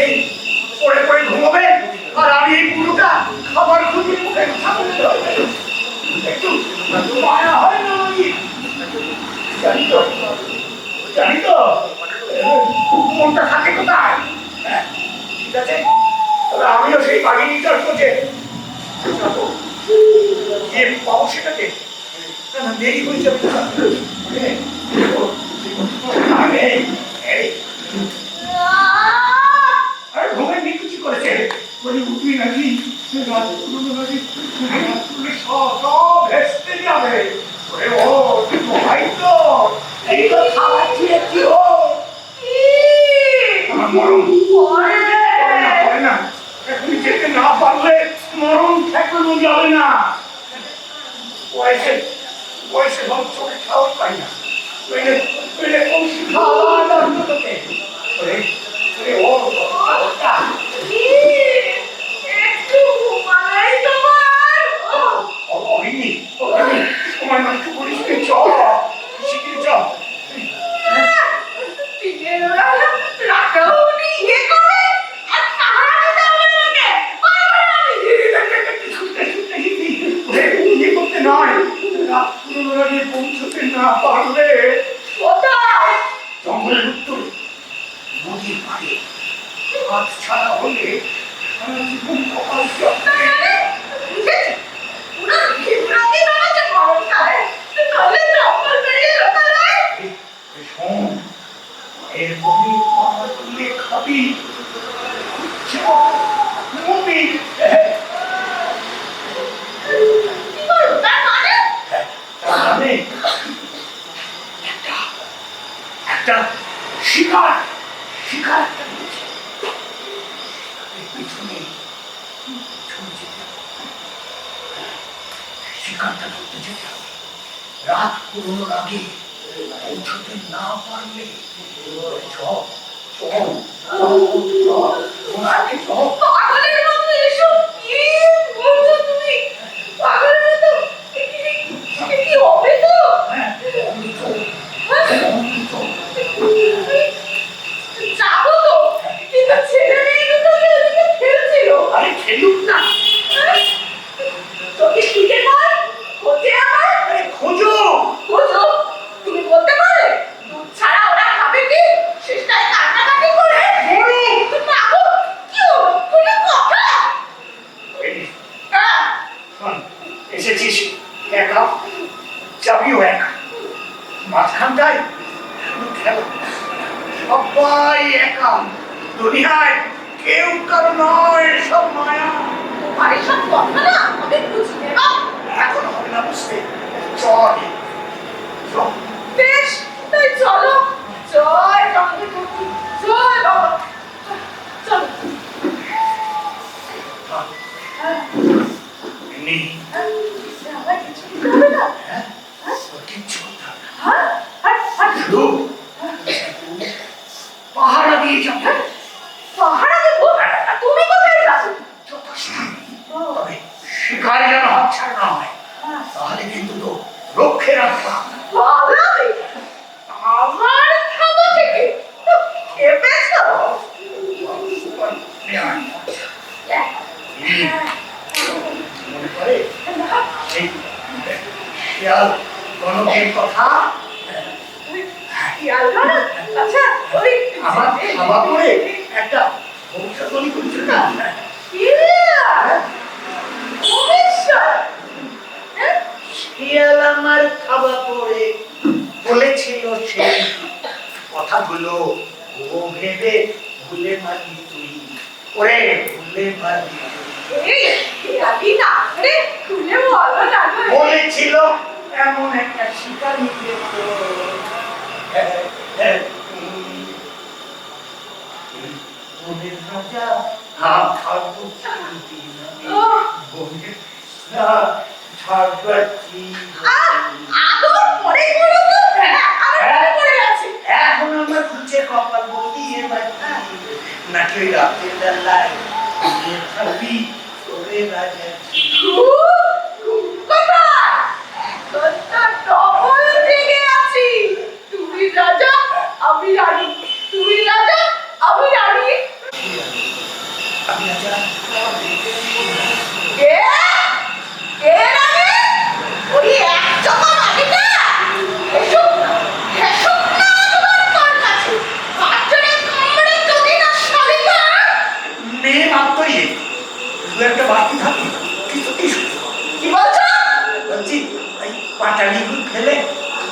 এই পড়ে পড়ে ঘুমাবেন আর আমি এই পুরোটা খাবার খুঁজে মুখে একটু মায়া হয় না আমি জানি তো মনটা থাকে কোথায়। ঠিক আছে, তবে আমিও সেই বাঘিনীটার খোঁজে যাবো, গিয়ে পাবো সেটাকে। দেরি হয়ে যাবে আর ঘুমের নিকুচি করেছে বলি উঠবি নাকি সব ভেস্তে যাবে। ও ভাই তো এই তো খাওয়াচ্ছি একটি ও আমার মরণ পড়ে না, এখনই যেতে না পারলে মরণ ঠেকানো যাবে না। বয়সে বয়সে সব চোখে খাওয়া পাই না, সময় নষ্ট করিস করতে নয়, রাত পুরোনোর আগে পৌঁছতে না পারলে জঙ্গলের উত্তরে নদীর পাড়ে হাত ছাড়া হলে জীবন কপাল এর বমি করলে খাবি একটা শিকার শিকার পিছনে শিকারটা ধরতে যেতে হবে। রাত পুরোনোর আগে পৌঁছতে না পারলে খেলুক না খোঁজো তুমি বলতে পারবে দুধ ছাড়া ওরা খাবে কি? শেষটায় কান্নাকাটি করে এসেছিস একা, যাবিও একা, মাঝখানটায় খেলো, সবাই একা, দুনিয়ায় কেউ কারো নয়, সব মায়া। আর এসব কথা না আমি বুঝি না, এখন হবে না বুঝতে, চল বেশ তাই চলো। জয় জগন্নাথ, জয় বাবা, চলো। পাহারা দিয়ে যাবে। পাহারা দেবো? তুমি কোথায় যাবে? তবে শিকারে যেন হাত ছাড়া না হয়, তাহলে কিন্তু তো রক্ষে রাখলাম। আমার খাবো থেকে খেপেছ? মনে করে সেই শিয়াল গণকের কথা আচ্ছা আমার খাওয়া করে একটা ভবিষ্যৎবাণী করছিল না, শিয়াল আমার খাওয়া পরে বলেছিল সেই কথাগুলো, ও ভেবে ভুলে মারি তুই, ওরে ভুলে মারি বলেছিল এমন একটা শিকারী বনের রাজা ছাড়বো বনের ছাড়বাচ্ছি এখন আমার কুচে কপাল বলি নাকি ওই রাতের বেলায় খাবি ওরে রাজা তুমি রাজা, আমি রানী, তুমি রাজা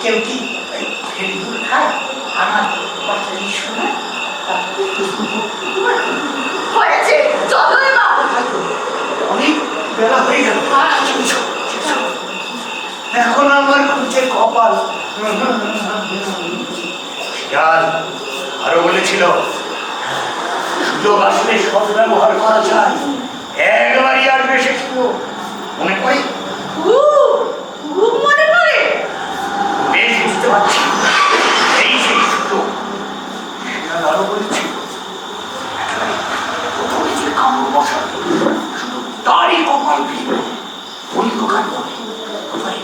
কেউ কি ফেরিগুলো খায় আমার কথা শোনা হয়েছে, চলো এবার। অনেক বেলা হয়ে গেল, এখন আমার খুঁজে কপাল। শিয়াল আরো বলেছিল সুযোগ আসলে সৎ ব্যবহার করা যায়, একবারই আসবে সে সুযোগ। মনে পড়ে? খুব মনে পড়ে। বেশ বুঝতে পারছি, এই সেই সুযোগ। শিয়াল আরো বলেছিল তারই কপাল ভিড় অন্ধকার পথে কোথায়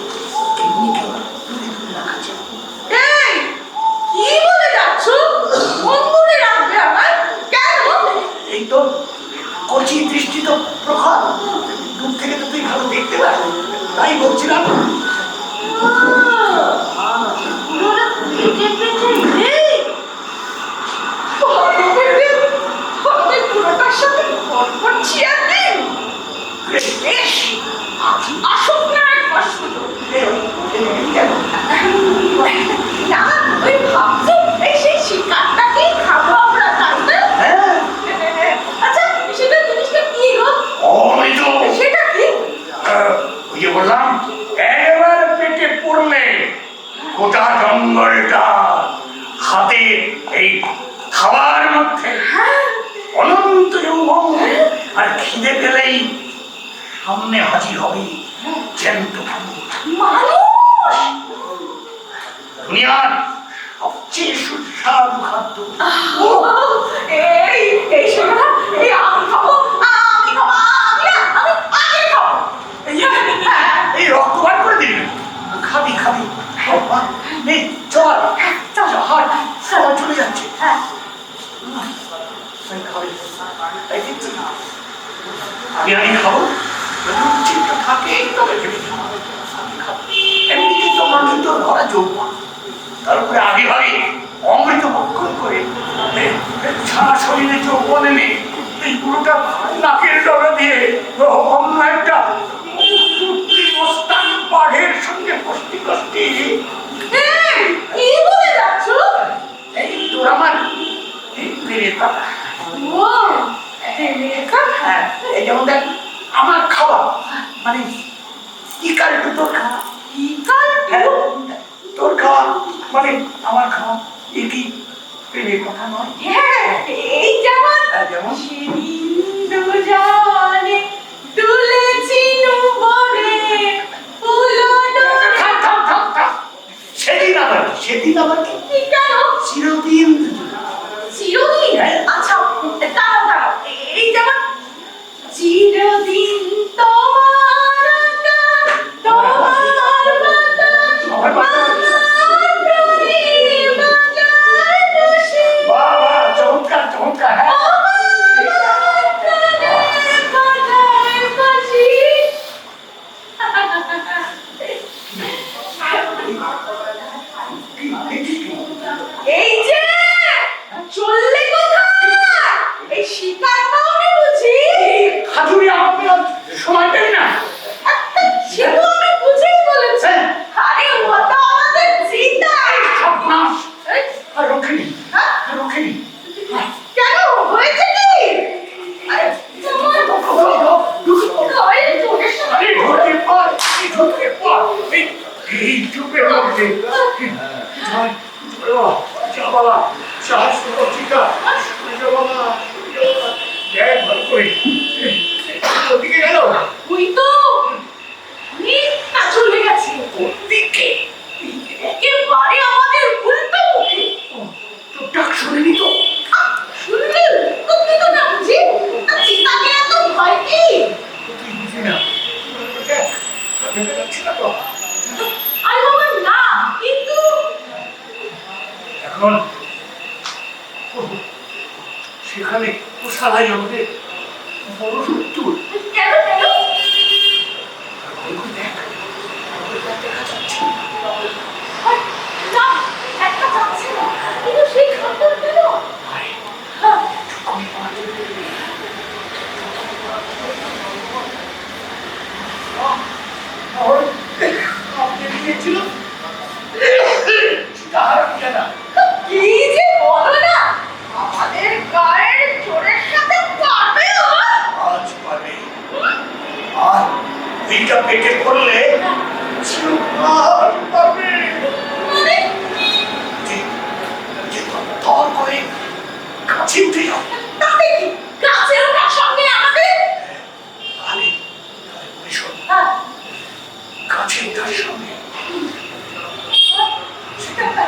কেমনিকে দূরে দূরে রাখা যায়। এই কি বলে যাচ্ছ? মন্দিরে রাখবে আমার কেন? এই তো কচি দৃষ্টি তো প্রখর, দূর থেকে তো তুই ভালো দেখতে পাস, তাই বলছিলাম। পুরোটার সাথে করছি একদিন। বেশ, আসুক না একবার শুধু। না, ওই ভাবছি এই সেই শিকারটাকেই খাবো আমরা, তাই না? আচ্ছা, সেটা জিনিসটা কি গো? অমৃত। সেটা কি? ওই যে বললাম, এবার পেটে পড়লে গোটা জঙ্গলটা হাতে এই খাবার মধ্যে অনন্ত যৌবন, আর খিদে পেলেই সামনে হাজির হবে জ্যান্ত মানুষ। দুনিয়ার সবচেয়ে সুস্বাদু খাদ্য। এই এই সেটা এই আমি খাবো, আমি খাবো, আমি আগে খাবো। এই রক্ত বার করে দিবি, খাবি খাবি। এই চল চল, হাট সবাই চলে যাচ্ছে। আমি আগে খাবো, চিন্তা থাকে তবে ভেবে এমনিতে তো মানুষ তো ধরা যৌবন, তারপরে আগে ভাগে অমৃত ভক্ষণ করে সারা শরীরে যৌবন এনে এই পুরোটা নাকের ডগা দিয়ে অন্য একটা মস্তান বাঘের সঙ্গে কষ্টি কষ্টি। কি বলে যাচ্ছ? এই তোর আমার এই পেরে কথা। ও এই কথা। এই যেমন দেখ আমার খাওয়া মানে ইকাল টু তোর খাওয়া, ইকাল তোর খাওয়া মানে আমার খাওয়া, এ কি প্রেমের কথা নয়? এই যেমন যেমন সেদিন দুজনে তুলেছি বনে সেদিন আবার কি কেন? চিরদিন চিরদিন? আচ্ছা দাঁড়াও দাঁড়াও, এই যেমন চিরদিন তোমার আকাশ, তোমার বাতাস, আমার প্রাণের বাজার বসে। বাহ বাহ, চমৎকার চমৎকার। আমার প্রাণের বাজার বসে। এই যে চললে কোথায়? এই শিকার পাওনি বুঝি? খাজুরি আমাকে সময় পেলি না? সে তো আমি বুঝেই বলেছি। আরে ও তো আমাদের চিন্তা। সর্বনাশ। আর রক্ষিণী, রক্ষিণী কেন হয়েছে কি? আরে তোমার ঘরে ঢোকে আরে ঢোকে পর, ঢোকে পর, এই চুপে রয়েছে। যা বাবা, সাহস ঠিক আছে বাবা, দেখ ভালো করে ওদিকে গেল। ওই তো অনেকটা চলে গেছে। ওদিকে একেবারে আমাদের উল্টো মুখে। তো ডাক শুনিনি তো? শুনলি তুমি তো না বুঝি? চিতাকে এত ভয় কি? তুই বুঝি না, দেখ ভেবে যাচ্ছি না তো। আরে বাবা না, কিন্তু এখন সেখানে ও সারাই আমাদের বড় শত্রু। কেন কেন? দেখ দেখা যাচ্ছে না, একটা যাচ্ছে না, কিন্তু সেই খাবার কেন? আপনি দিয়েছিল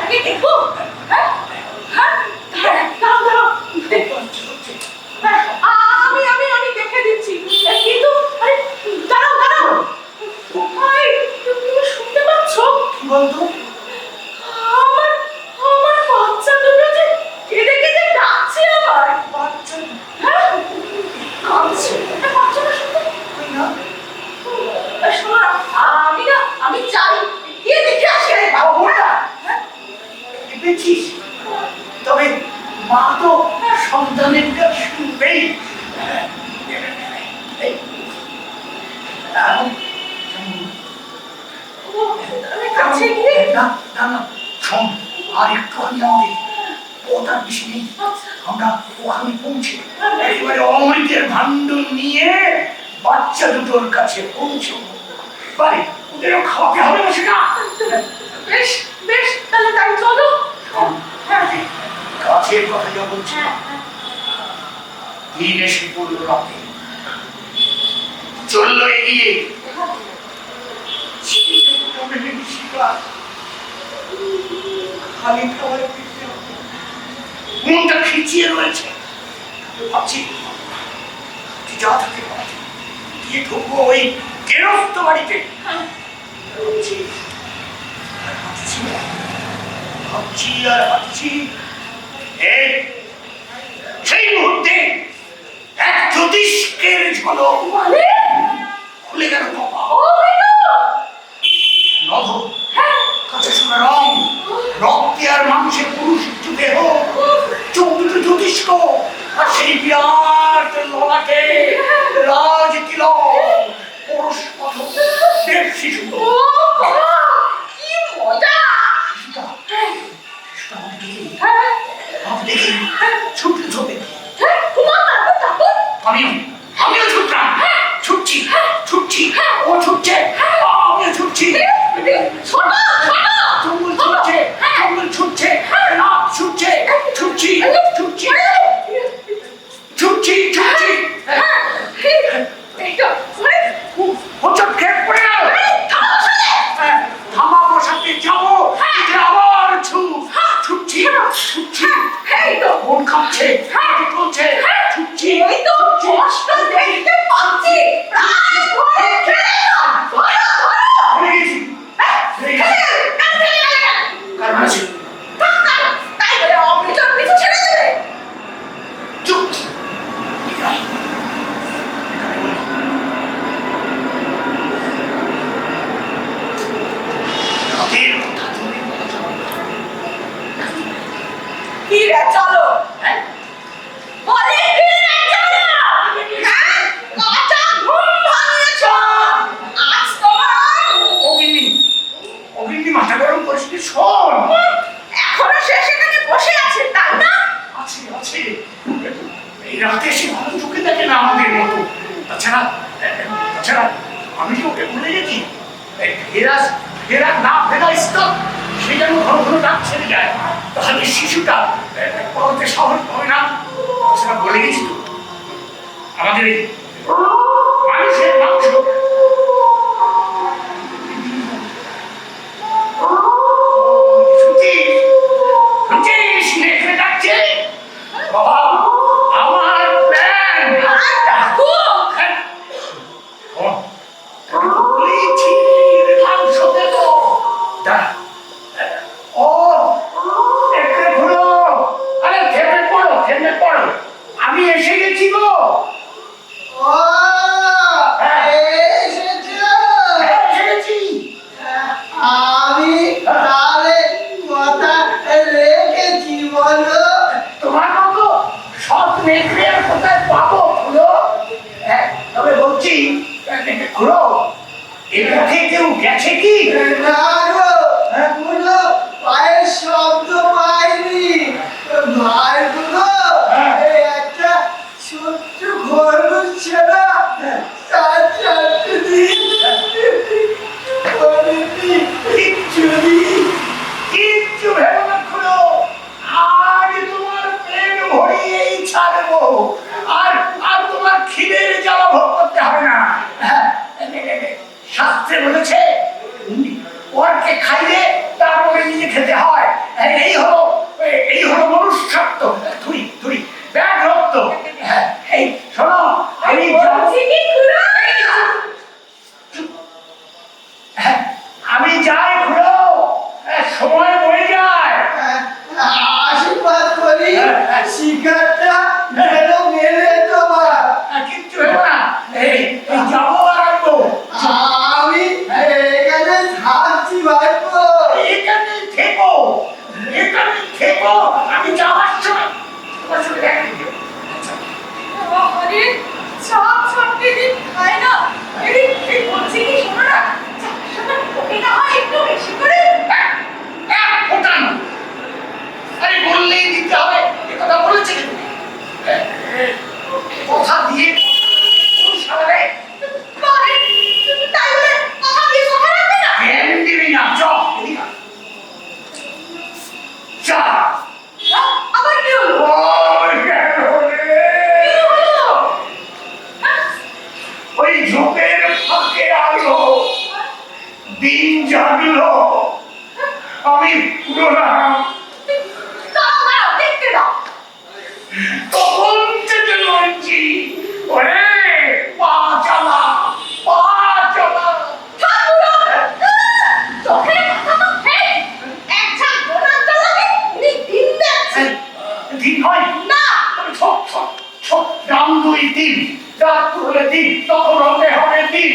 আগে দেখবো। হ্যাঁ হ্যাঁ দাঁড়াও দাঁড়াও আমি দেখে দিচ্ছি, কিন্তু আরে দাঁড়াও দাঁড়াও, ভাই তুমি শুনতে পাচ্ছ? কি বলতো? আমার আমার বাচ্চা দুটো যে কেঁদে কেঁদে ডাকছে আমার। বাচ্চা হ্যাঁ কাঁদছে? বাচ্চাটা শুনতে কই না? শোনো না, আমি চাই গিয়ে দেখে আসি। বাবু না দেখছিস, তবে মা তো সন্তানেরটা শুনবেই। এই, কাছে গিয়ে না না না, শোন, আর একটুখানি আমাদের ওটার বেশি নেই। আমরা ওখানে পৌঁছে একেবারে অমৃতের ভাণ্ড নিয়ে বাচ্চা দুটোর কাছে পৌঁছবো। বাড়ি ওদেরও খাওয়াতে হবে না সেটা। বেশ বেশ, তাহলে তাই চলো। শোন, গাছের কথা যা বলছি, দিন এসে পড়লো রাতে, চললো এগিয়ে খালি খাওয়ার মনটা খিচিয়ে রয়েছে। ভাবছি যা থাকে গিয়ে ঢুকবো ওই গেরস্ত বাড়িতে। ভাবছি আর ভাবছি, এই সেই মুহূর্তে এক জ্যোতিষ্কের ঝলক খুলে গেল কপাল। নভ কাছে শোনা রং, রক্তে আর মাংসে পুরুষ দেহ, চোখ দুটো জ্যোতিষ্ক, আর সেই বিরাট ললাটে রাজ তিলক, পুরুষ পথ দেব শিশু। কি মজা! দেখি ছুটতে ছুটে আমিও ছুটলাম, ছুটছি, ও ছুটছে, আমিও ছুটছি। জঙ্গল ছুটছে, রাত ছুটছি। হোঁচট খেয়ে পড়ে গেল। থামা বসাতে যাবো, আবার ছুটছি। মন কাঁপছে, চলছে, ছুটছি। কারণ আছে চুপ। ফিরে চলো, বলে ফিরে চলো। হ্যাঁ, কাঁচা ঘুম ভাঙিয়েছ। আজ তোমার অগ্নি মাথা গরম পরিস্থিতি। শোন, এখনো সে সেখানে বসে আছে, তাই না? আছে এই রাতে সে ভালো চোখে দেখে না আমাদের মতো। তাছাড়া আমি তো ওকে ভুলে গেছি। ফেরা না ফেরাইস তো সে যেন ঘন ঘন ডাক ছেড়ে যায়, তাহলে শিশুটা পড়তে সাহস পাবে না। সেটা বলে গেছি তো, আমাদের এই মানুষের মাংস শুনছিস নেকড়ে ডাকছে। বাবা, আমার প্ল্যান। বলেছি মাংস দেব। ও নেকড়ে ঘুরো, আরে থেমে পড়ো, আমি এসে গেছি গো। ও সময় বয়ে যায়। আশীর্বাদ করি শিকারটা যেন মেলে তোমার। কিচ্ছু হলো না, এই যাবো আর আসবো। আমি এখানে থাকছি ভাইপো। এখানে থেকো, এখানে থেকো, আমি যাওয়ার সময় তোমার সঙ্গে দেখা দিও। আরে চাপ ছাড়তে দিন খায় না। এই ঠিক বলছি কি শোনো না, চাপের সাথে ওকে না হয় একটু বেশি করে। ফোটান, আরে বললেই দিতে হবে, এ কথা বলেছে কি তুমি? কথা দিয়ে সামনে তাই বলে কথা দিয়ে কথা রাখবে না। জ্ঞান দিবি না। চ এদিকে আয়। চা আবার কি হলো? ওই গেল রে। কি হলো? ওই ঝোপের ফাঁকে আলো দিন জাগলো, আমি পুরোলাম। দাঁড়াও দেখতে দাও। তখন থেকে বলছি, ওরে পা চালা, পা চালা। চোখের কথা তো ঠিক। এক ঝাঁক বোনার জ্বালাবে, উনি দিন দেখছেন। দিন হয় না। তবে ছোট ছোট ছোট রাম দুই দিন, রাত হলে দিন, তখন হবে হবে দিন।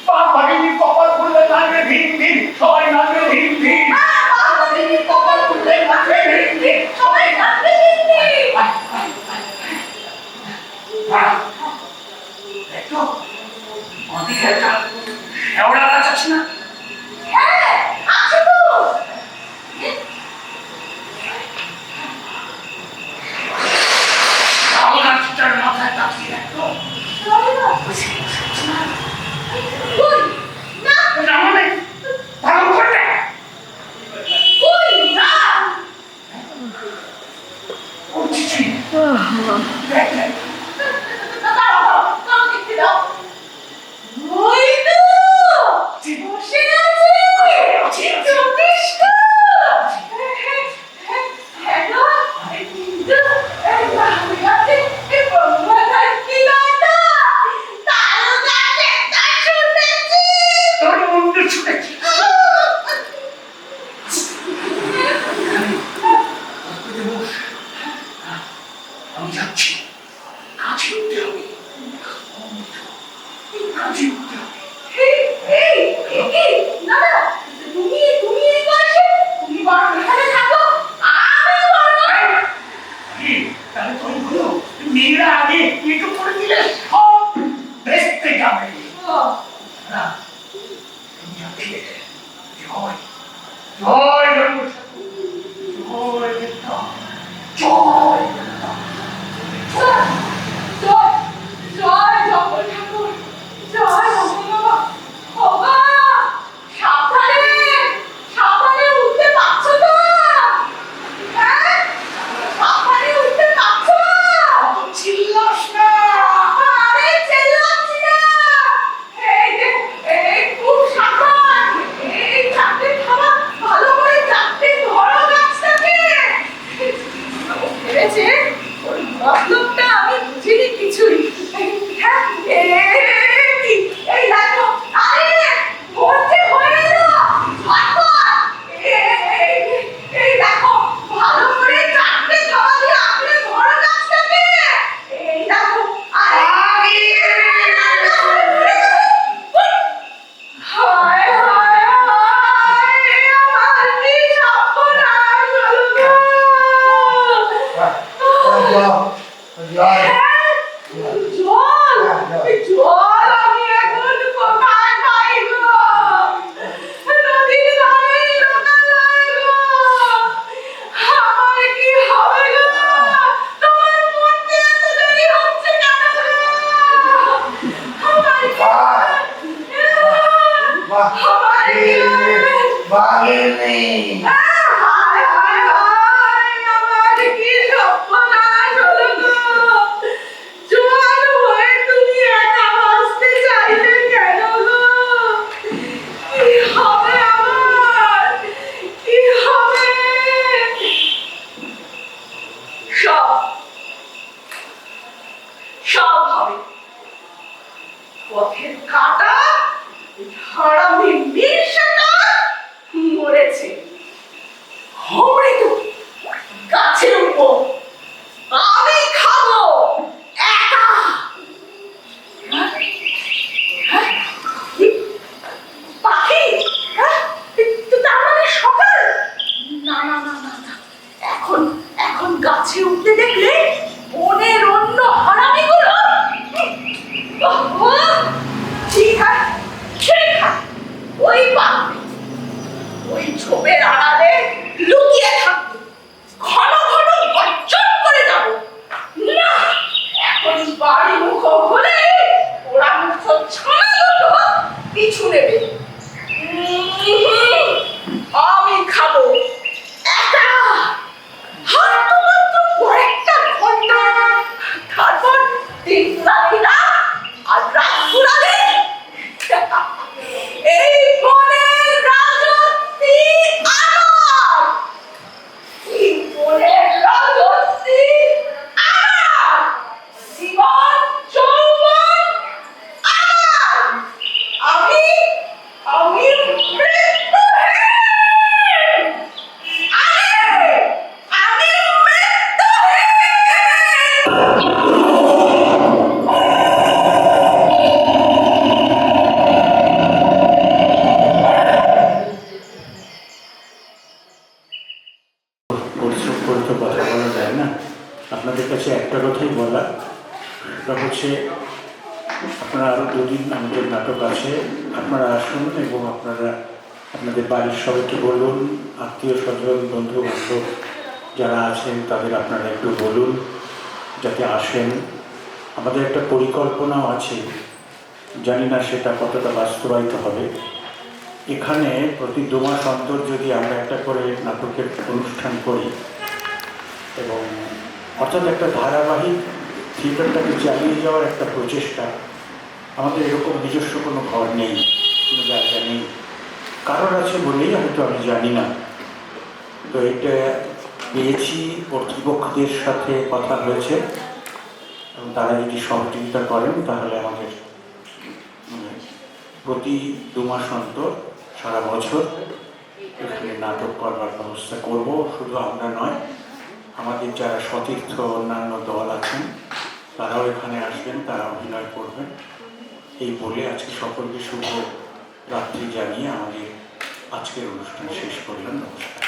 পা ভাগিনি কপাল খুললে নামবে দিন দিন, সবাই নামবে দিন দিন। বাঙালি কপাল খুলে কাছে দিন সবাই কাছে দিন। দেখো ওদিকে একটা শেওড়া গাছ আছে না? হ্যাঁ আছে তো। তাল গাছটার মাথায় তাকিয়ে দেখো। কই না জানো না, ভালো করে দেখ। কই না ও চিঠি। দেখ দেখ। দাঁড়াও দেখতে দাও। ওই তো বসে আছে জ্যোতিষ্ক। হ্যাঁ গো, কিন্তু এই বাবু গাছে এই ব্রহ্মা থাকতে নয় তো, তাল গাছে তা শুনেছি। তোর মুন্ডু ছুটেছি। আমি যাচ্ছি, কাছে উঠতে হবে, কাছে উঠতে হবে। না না, তুমি এই বয়সে তুমি বরং এখানে থাকো, আমি বরং কি? তাহলে তোর হলো মেয়েরা আগে একটু করে দিলে সব ভেস্তে যাবে। না, তুমি যাচ্ছি, জয় জয় জন্ম জয় বিদ্যা, জয় বিদ্যা। জয় জয় জয় জগন্নাথ ঠাকুর, জয় জগন্নাথ বাবা। সাবধানে সাবধানে উঠতে পারছো তো? হ্যাঁ সাবধানে উঠতে পারছো? অত চিল্লাস না। আরে চেল্লাচ্ছি না। এই যে এই খুব সাবধান, এই চারটে থামা, ভালো করে চারটে ধরো গাছটাকে। ভেবেছে ওর মতলবটা আমি বুঝিনি কিছুই। হ্যাঁ এই দেখো, আরে ভর্তি হয়ে এলো ঝটপট। এই দেখো, ভালো করে চারটে থামা দিয়ে আঁকড়ে ধরো গাছটাকে। এই দেখো, আরে হায় হায় হায়, আমার কি সর্বনাশ হলো গো। জয় জল জল আমি এখন কোথায় পাই গো? নদীর ধারে লোকালয় গো। আমার কি হবে গো? তোমার মরতে এত দেরি হচ্ছে কেন গো? আমার কি হবে? আমার কি হবে? বাগেনি হায় হায় হায়, আমার কি সর্বনাশ হলো গো। জোয়ান হয়ে তুমি একা বাঁচতে চাইলে কেন গো? কি হবে আমার? কি হবে? সব সব হবে। পথের কাঁটা হারামি মির্জাটা মরেছে। অমৃত গাছে উঠবো, আমি খাবো একা। পাখি? তো তার মানে সকাল? না না না না না, এখন এখন গাছে উঠতে দেখলে বনের অন্য হারামিগুলো ঠিক আছে, ঠিক আছে, ওই পাখি ওই ঝোপের আড়ালে লুকিয়ে থাকবে, ঘন ঘন গর্জন করে যাব। না, এখন বাড়ি মুখ হলে ওরা মুখ ছানা দুটো পিছু নেবে। আমি খাবো একা, হাতে মাত্র কয়েকটা ঘন্টা, তারপর দিন ফুরালি না আর রাত ফুরালে এই বনের রাজত্বী আমার, এই বনের রাজত্বী আমার, জীবন যৌবন আমার, আমি আমি মৃত্যুহীন, আমি মৃত্যুহীন। পরিশ্রম করে তো কথা বলা যায় না। আপনাদের কাছে একটা কথাই বলা, সেটা হচ্ছে আপনারা আরও দুদিন আমাদের নাটক আছে, আপনারা আসুন এবং আপনারা আপনাদের বাড়ির সবাইকে বলুন, আত্মীয় স্বজন বন্ধু বান্ধব যারা আছেন তাদের আপনারা একটু বলুন যাতে আসেন। আমাদের একটা পরিকল্পনাও আছে, জানি না সেটা কতটা বাস্তবায়িত হবে। এখানে প্রতি 2 মাস অন্তর যদি আমরা একটা করে নাটকের অনুষ্ঠান করি এবং অর্থাৎ একটা ধারাবাহিক থিয়েটারটাকে চালিয়ে যাওয়ার একটা প্রচেষ্টা, আমাদের এরকম নিজস্ব কোনো ঘর নেই, কোনো জায়গা নেই, কারোর আছে বলেই হয়তো আমি জানি না। তো এটা পেয়েছি, কর্তৃপক্ষদের সাথে কথা হয়েছে এবং তারা যদি সহযোগিতা করেন তাহলে আমাদের প্রতি 2 মাস অন্তর সারা বছর এখানে নাটক করবার ব্যবস্থা করব। শুধু আমরা নয়, আমাদের যারা সতীর্থ অন্যান্য দল আছেন তারাও এখানে আসবেন, তারা অভিনয় করবেন। এই বলে আজকে সকলকে শুভ রাত্রি জানিয়ে আমাদের আজকের অনুষ্ঠান শেষ করলাম। নমস্কার।